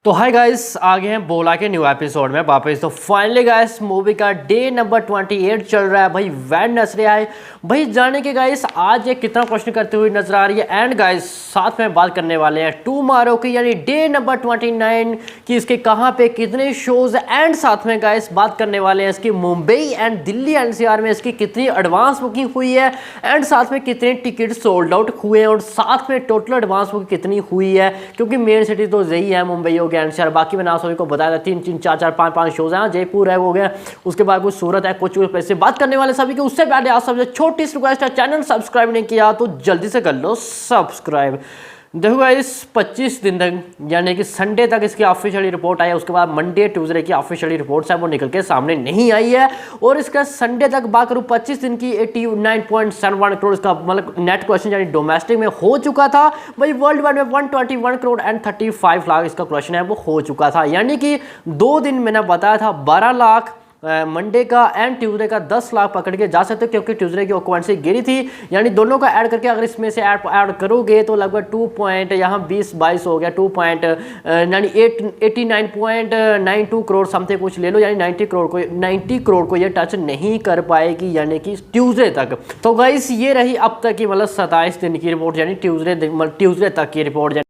तो hi guys, आ गए हैं बोला के न्यू एपिसोड में वापस। तो फाइनली गाइस मूवी का डे नंबर 28 चल रहा है भाई। वेडनेसडे आए भाई, जाने के गाइस आज ये कितना क्वेश्चन करते हुए नजर आ रही है। एंड गाइस साथ में बात करने वाले हैं टुमारो की, यानी डे नंबर 29 की, इसके कहाँ पे कितने शोज। एंड साथ में गाइस बात करने वाले हैं इसकी मुंबई एंड दिल्ली एनसीआर में इसकी कितनी एडवांस बुकिंग हुई है, एंड साथ में कितने टिकट सोल्ड आउट हुए हैं, और साथ में टोटल एडवांस बुकिंग कितनी हुई है, क्योंकि मेन सिटी तो यही है मुंबई हो गया एनसीआर। बाकी मैंने आप सभी को बताया था 3 चार 5 शोज हैं। जयपुर है हो गया, उसके बाद कुछ सूरत है, कुछ पैसे बात करने वाले सभी के। उससे पहले आप सबसे छोटी सी रिक्वेस्ट है, चैनल सब्सक्राइब नहीं किया तो जल्दी से कर लो सब्सक्राइब। देखो गाइस 25 दिन तक यानी कि संडे तक इसकी ऑफिशियली रिपोर्ट आई है। उसके बाद मंडे ट्यूसडे की ऑफिशियली रिपोर्ट्स है वो निकल के सामने नहीं आई है। और इसका संडे तक बात करूँ 25 दिन की 89.71 करोड़ इसका मतलब नेट कलेक्शन यानी डोमेस्टिक में हो चुका था भाई। वर्ल्ड वाइड में 121 करोड़ एंड 35 लाख इसका कलेक्शन है वो हो चुका था। यानी कि 2 दिन मैंने बताया था 12 लाख मंडे का एंड ट्यूसडे का 10 लाख पकड़ के जा सकते हो, क्योंकि ट्यूसडे की ऑक्यूपेंसी गिरी थी। यानी दोनों का ऐड करके अगर इसमें से ऐड करोगे तो लगभग 2 पॉइंट यहाँ 20-22 हो गया, 2 पॉइंट यानी 89.92 करोड़ समथिंग कुछ ले लो, यानी 90 करोड़ को ये टच नहीं कर पाएगी यानी कि ट्यूसडे तक। तो गाइस ये रही अब तक की मतलब 27 दिन की रिपोर्ट, यानी ट्यूसडे तक की रिपोर्ट।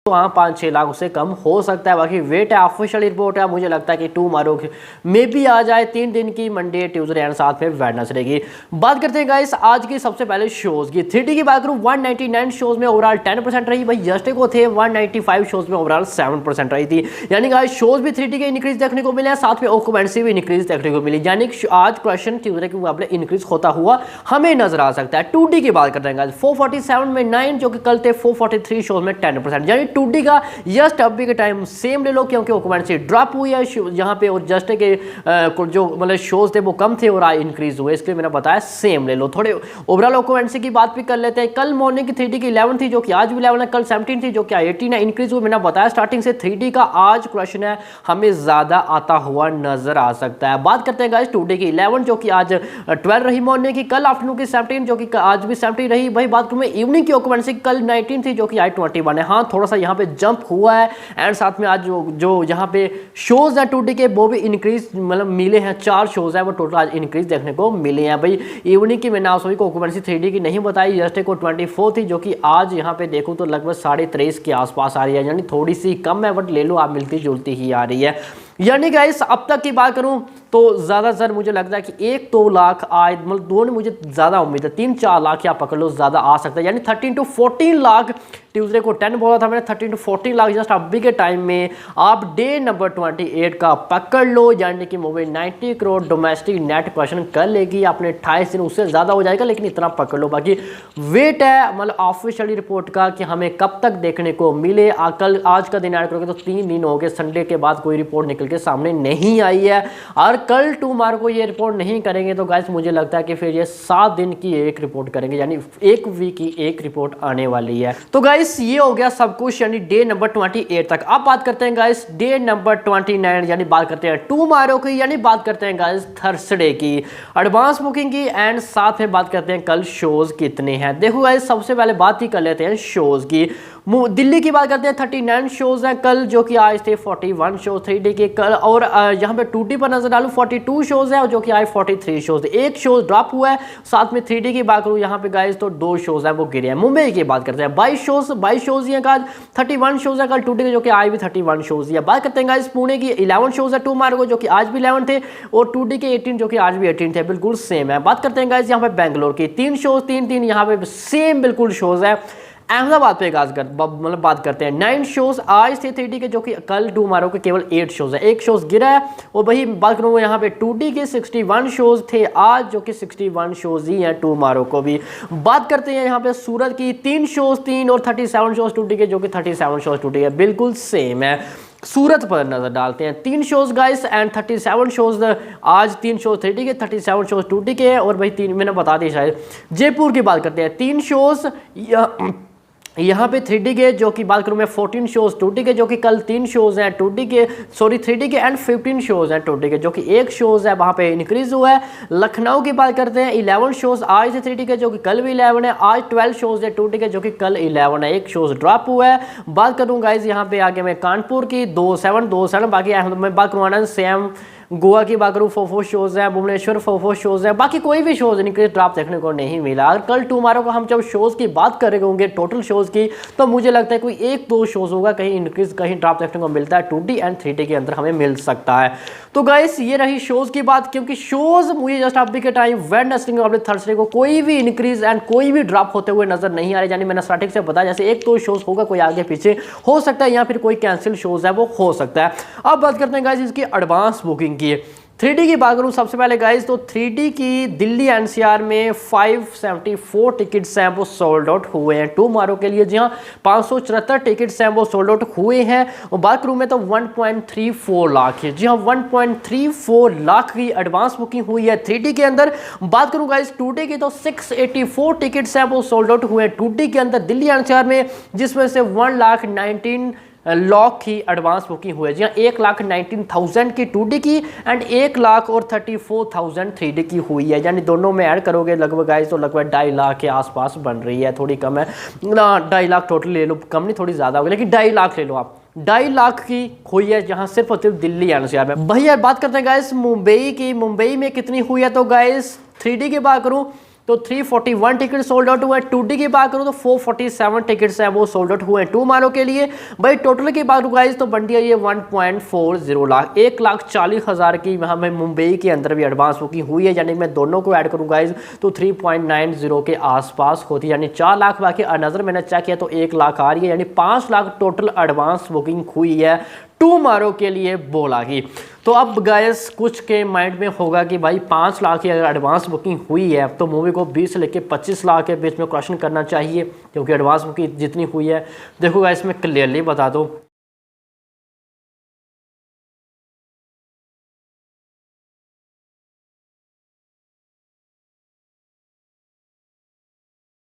तो वहाँ 5-6 लाख उससे कम हो सकता है। बाकी वेट है, ऑफिशियल रिपोर्ट है, मुझे लगता है कि टुमारो में भी आ जाए 3 दिन की, मंडे ट्यूसडे एंड साथ में वेडनेसडे की। बात करते हैं गाइस आज की सबसे पहले शोज की। 3D की बात करूँ 199 शोज में ओवरऑल 10% रही भाई। यस्टे को थे 195 शोज में ओवरऑल 7% रही थी। यानी गाइस शोज भी 3D के इंक्रीज देखने को मिले हैं, साथ में ऑक्यूपेंसी भी इंक्रीज देखने को मिली। यानी आज क्वेश्चन ट्यूसडे के मुकाबले इंक्रीज होता हुआ हमें नजर आ सकता है। 2D की बात करते हैं गाइस 447 में 9 जो कि कल थे 443 शोज में 10%। यानी 2D का जस्ट अभी के टाइम सेम ले लो, क्योंकि ऑक्यूपेंसी ड्रॉप हुई है यहाँ पे, और जस्ट के जो मतलब शोज थे वो कम थे और आज इंक्रीज हुए, इसलिए मैंने बताया सेम ले लो। थोड़े ओवरऑल ऑक्यूपेंसी की बात भी कर लेते हैं। कल मॉर्निंग की 3D की 11 थी जो कि आज भी 11 है, कल 17 थी जो कि 18 है, इंक्रीज हुई। मैंने बताया स्टार्टिंग से 3D का आज क्वेश्चन है हमें ज्यादा आता हुआ नजर आ सकता है। बात करते हैं गाइस 2D की 11 जो कि आज 12 रही मॉर्निंग की, कल आफ्टरनून की 17 जो कि आज भी 17 रही भाई। बात करूं मैं इवनिंग की ऑक्यूपेंसी, कल 19 थी जो कि आज 21 है। हाँ थोड़ा सा यहाँ पे जंप हुआ है, एंड साथ में आज जो यहाँ पे शोज है 2D के वो भी इंक्रीज मतलब मिले हैं। 4 शोज है वो टोटल आज इंक्रीज देखने को मिले हैं भाई। इवनिंग की मैंने आप सभी को ऑक्यूपेंसी 3D की नहीं बताई, यस्टे को 24 थी जो कि आज यहाँ पे देखो तो लगभग 23.5 के आसपास आ रही है, यानी थोड़ी सी कम है बट ले लो आप मिलती जुलती ही आ रही है। यानी गाइस अब तक की बात करूं तो ज़्यादातर मुझे लगता है कि 1-2 लाख आए, मतलब दोनों मुझे ज़्यादा उम्मीद है, 3-4 लाख या पकड़ लो ज़्यादा आ सकता है। यानी 13 to 14 लाख ट्यूसडे को 10 बोला था मैंने, 13 to 14 लाख जस्ट अभी के टाइम में आप डे नंबर 28 का पकड़ लो। यानी कि movie 90 crore domestic net collection कर लेगी अपने 28 दिन, उससे ज़्यादा हो जाएगा लेकिन इतना पकड़ लो। बाकी वेट है मतलब ऑफिशियली रिपोर्ट का कि हमें कब तक देखने को मिले। कल आज का दिन ऐड करोगे तो 3 दिन हो गए, संडे के बाद कोई रिपोर्ट निकल के सामने नहीं आई है, और कल टुमारो को ये रिपोर्ट नहीं करेंगे तो गाइस मुझे लगता है कि फिर ये 7 दिन की एक रिपोर्ट करेंगे, यानी 1 वीक की एक रिपोर्ट आने वाली है। तो गाइस ये हो गया सब कुछ यानी डे नंबर 28 तक। अब बात करते हैं गाइस डे नंबर 29 यानी बात करते हैं टुमारो की, यानी बात करते हैं गाइस थर्सडे की एडवांस बुकिंग की, एंड साथ में बात करते हैं कल शोज कितने हैं। देखो गाइस सबसे पहले बात ही कर लेते हैं शोज की। दिल्ली की बात करते हैं 39 शोज हैं कल जो कि आज थे 41 शोज 3D के कल, और यहाँ पे 2D पर नजर डालूं 42 शोज है जो कि आज 43 शोज, 1 शोज ड्रॉप हुआ है। साथ में 3D की बात करूँ यहाँ पे गाइस तो 2 शोज है वो गिरे हैं। मुंबई की बात करते हैं 22 शोज ही है कल, 31 शोज है कल 2D के जो कि आज भी 31 शोज ही है। बात करते हैं गाइस पुणे की 11 शोज है टुमारो को जो कि आज भी 11 थे, और 2D के 18 जो कि आज भी 18 थे, बिल्कुल सेम है। बात करते हैं गाइस यहाँ पे बेंगलोर की 3 शोज 3 यहाँ पे सेम बिल्कुल शोज है। अहमदाबाद पे मतलब बात करते हैं 9 शोज आज थे 3D के जो कि कल टुमारो के केवल 8 शोज है, 1 शोज गिरा है। और वही बात करूँ यहाँ पे 2D के 61 शोज थे आज जो कि 61 शोज ही हैं टुमारो को भी। बात करते हैं यहाँ पे सूरत की 3 शोज 3 और 37 शोज 2D के जो कि 37 शोज 2D है, बिल्कुल सेम है। सूरत पर नजर डालते हैं 3 शोज गाइस एंड 37 शोज आज, 3 शोज 3D के 37 शोज 2D के, और भाई 3 मैंने बता दी शायद। जयपुर की बात करते हैं 3 शोज यहाँ पे 3D के जो कि बात करूँ मैं 14 शोज़ 2D के जो कि कल 3 शोज़ हैं 2D के 3D के एंड 15 शोज़ हैं 2D के जो कि 1 शोज़ है वहाँ पे इंक्रीज़ हुआ है। लखनऊ की बात करते हैं 11 शोज़ आज थे 3D के जो कि कल भी 11 है। आज 12 शोज़ है 2D के जो कि कल 11 है। 1 शोज़ ड्रॉप हुआ है। बात करूँ गाइज यहाँ पे आगे मैं कानपुर की 2-7 बाकी मैं बात करूँ आनंद सेम गोवा की बात करूँ 4 शोज़ हैं। भुवनेश्वर 4 शोज़ हैं। बाकी कोई भी शोज़ इनके ड्रॉप देखने को नहीं मिला। और कल टुमारो को हम जब शोज़ की बात कर रहे होंगे टोटल शोज़ की तो मुझे लगता है कोई 1-2 शोज़ होगा कहीं इंक्रीज कहीं ड्रॉप देखने को मिलता है 2D एंड 3D के अंदर हमें मिल सकता है। तो गाइस ये रही शोज़ की बात क्योंकि शोज़ मुझे जस्ट अभी के टाइम वेडनेसडे और थर्सडे को कोई भी इंक्रीज एंड कोई भी ड्रॉप होते हुए नजर नहीं आ रहे। यानी मैंने स्टार्टिंग से बताया जैसे 1-2 शोज़ होगा कोई आगे पीछे हो सकता है या फिर कोई कैंसिल शोज़ है वो हो सकता है। अब बात करते हैं गाइस इसकी एडवांस बुकिंग की। 3D की बात करूं सबसे पहले गाइस तो 3D की दिल्ली एनसीआर में 574 टिकट्स हैं वो सोल्ड आउट हुए हैं टुमारो के लिए। जी हाँ 574 टिकट्स हैं वो सोल्ड आउट हुए हैं। और बात करूं मैं तो 1.34 लाख है। जी हाँ 1.34 लाख की एडवांस बुकिंग हुई है 3D के अंदर। बात करूं गाइस 2D की तो 684 टिकट्स हैं वो सोल्ड आउट हुए हैं 2D के अंदर दिल्ली एनसीआर में, जिसमें से 1,19 लाख की एडवांस बुकिंग हुई है। जी हाँ 1,19,000 की 2D की एंड 1,34,000 3D की हुई है। यानी दोनों में ऐड करोगे लगभग गाइस तो लगभग 2.5 लाख के आसपास बन रही है। थोड़ी कम है 2.5 लाख टोटल ले लो, कम नहीं थोड़ी ज़्यादा होगी लेकिन 2.5 लाख ले लो आप। 2.5 लाख की हुई है जहां सिर्फ और सिर्फ दिल्ली एनसीआर में। भैया बात करते हैं गाइस मुंबई की। मुंबई में कितनी हुई है तो गाइस 3D की बात करूं तो 341 टिकट सोल्ड आउट हुए हैं। 2D की बात करूं तो 447 टिकट्स हैं वो सोल्ड आउट हुए हैं टुमारो के लिए। भाई टोटल की बात गाइस तो बन गया ये 1.40 लाख 1,40,000 की वहां में मुंबई के अंदर भी एडवांस बुकिंग हुई है। यानी मैं दोनों को ऐड करूं गाइस तो 3.90 के आसपास होती है। यानी 4 लाख बाकी नजर मैंने चेक किया तो 1 लाख आ रही है। यानी 5 लाख टोटल एडवांस बुकिंग हुई है टुमारो के लिए बोला की। तो अब गाइस कुछ के माइंड में होगा कि भाई 5 लाख की अगर एडवांस बुकिंग हुई है तो मूवी को 20 से लेकर 25 लाख के बीच में क्वेश्चन करना चाहिए क्योंकि एडवांस बुकिंग जितनी हुई है। देखो गाइस मैं क्लियरली बता दूं